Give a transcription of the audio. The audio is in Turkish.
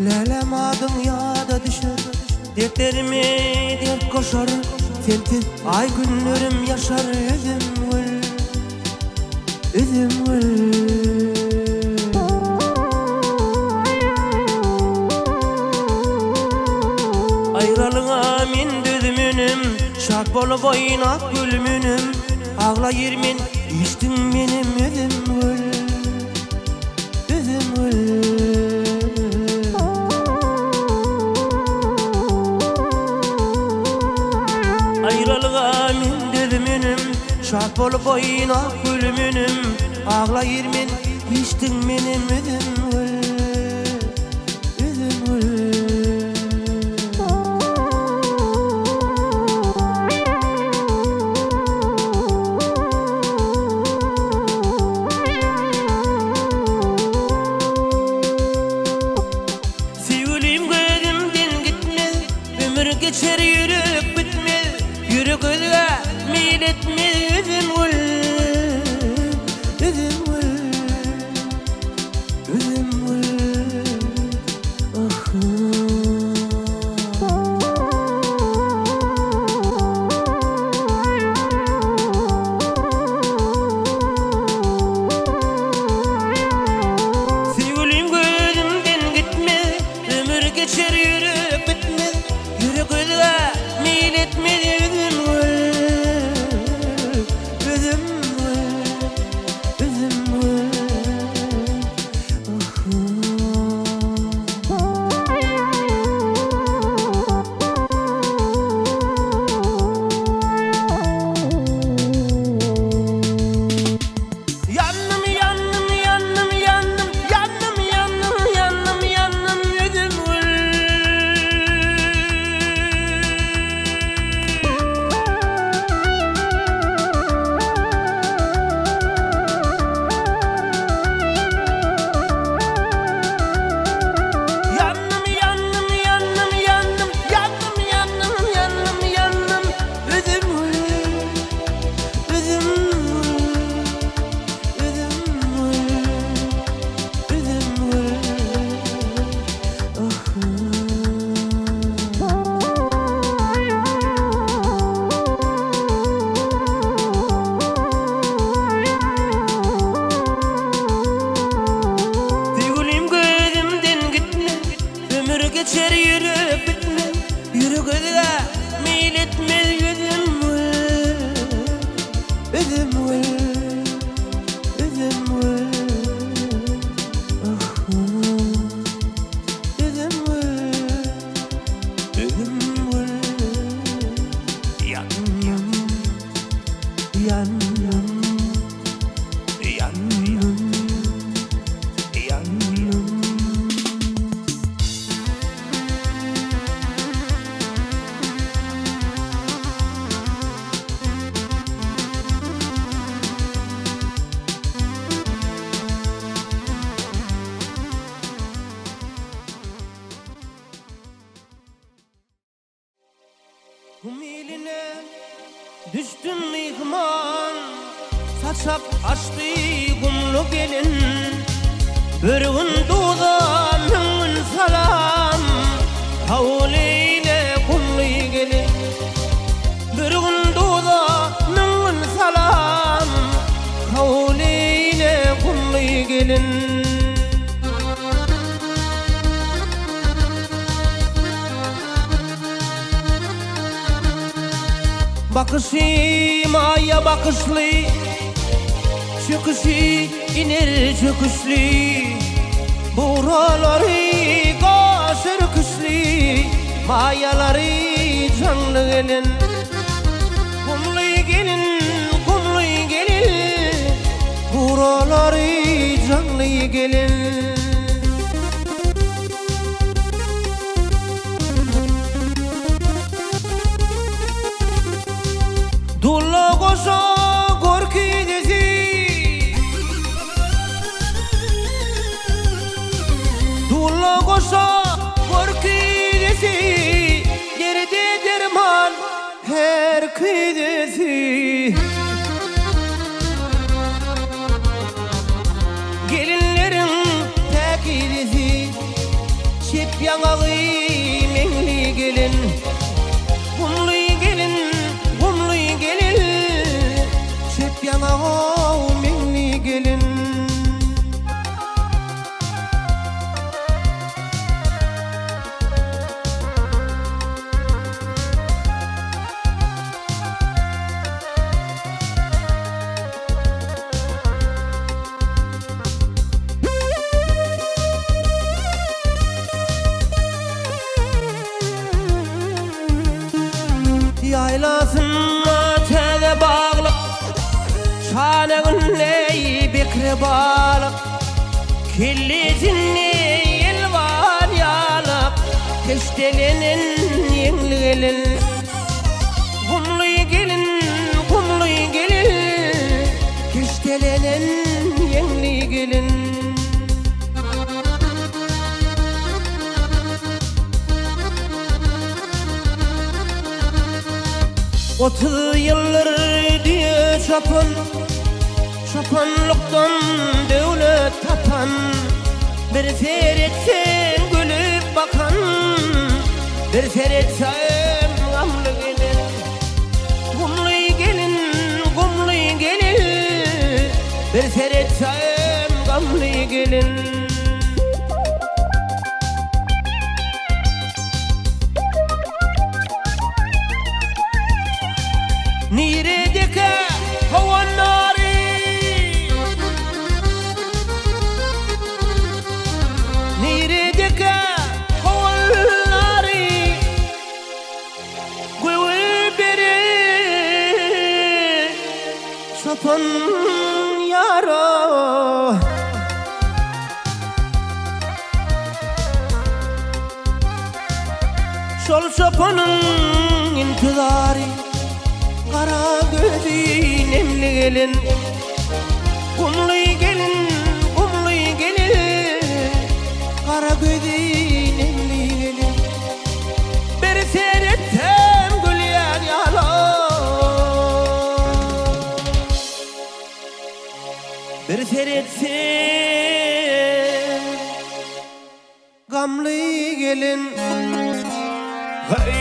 Lelem adın yada düşer, dertlerimi dert koşar. Sensiz ay günlerim yaşar, üzüm gül, üzüm gül. Ayralığına min düzümünüm, şart bolup oynap gülmünüm. Ağlayır men, içtin benim üzüm gül, üzüm gül. Ayralığına min düzümünüm, şart bolup oynap gülmünüm. Ağlayır men, içtin benim üzüm gül, üzüm gül. Geçer yürük bitmez, yürük özge meyil etmez. Üzüm gül, üzüm gül, üzüm gül. Ah. Sevgilim gözümden gitmez, ömür geçer yürük bitmez. Yürek özge meyil etmez. Üzüm gül, üzüm gül, üzüm gül. Yandım, yandım, yandım, yandım, yandım, yandım, yandım, yandım, üzüm gül. Yandım, yandım, yandım, yandım, yandım, yandım, yandım, yandım, üzüm gül, üzüm gül, üzüm gül, üzüm gül. Sevgilim gözümden gitmez, ömür geçer yürüp bitmez. Yürek özge meyil etmez. Üzüm gül, üzüm gül, üzüm gül. Ah. Üzüm gül, üzüm gül. Yandım, yandım, yandım, yandım. Humiline düştüm mihman, saçak açtı kumlu gelin. Bir gün doğda min salam, havliyle kumlu gelin. Bir gün doğda min salam, havliyle kumlu gelin. Bakışı maya bakışlı, çöküşü iner çöküşlü. Buraları kaşır kışlı, mayaları canlı gelin. Kumlu gelin, kumlu gelin, buraları canlı gelin. Dulla koşa korku desi, dulla koşa korku desi. Geride derman her kıdesi. Gelinlerin tekidesi, çift balık Killisini yelvan yalıp Keştelenen yengli gelin Kumluy gelin, kumluy gelin Keştelenen yengli gelin Otuz yıllar diye Çapanlıktan devlet tapan Bir seyretsen gülüp bakan Bir seyretsen gamlı gelin Gumluy gelin, gumluy gelin Bir seyretsen gamlı gelin Niredeki hava nari Niredeki hava nari Gül beri Sapan yaro Şol sapanın intizari Kara gözü nemli gelin Kumluy gelin, kumluy gelin Kara gözü nemli gelin Bir seyrettem gülyen yalan Bir seyrettem gamlı gelin Hey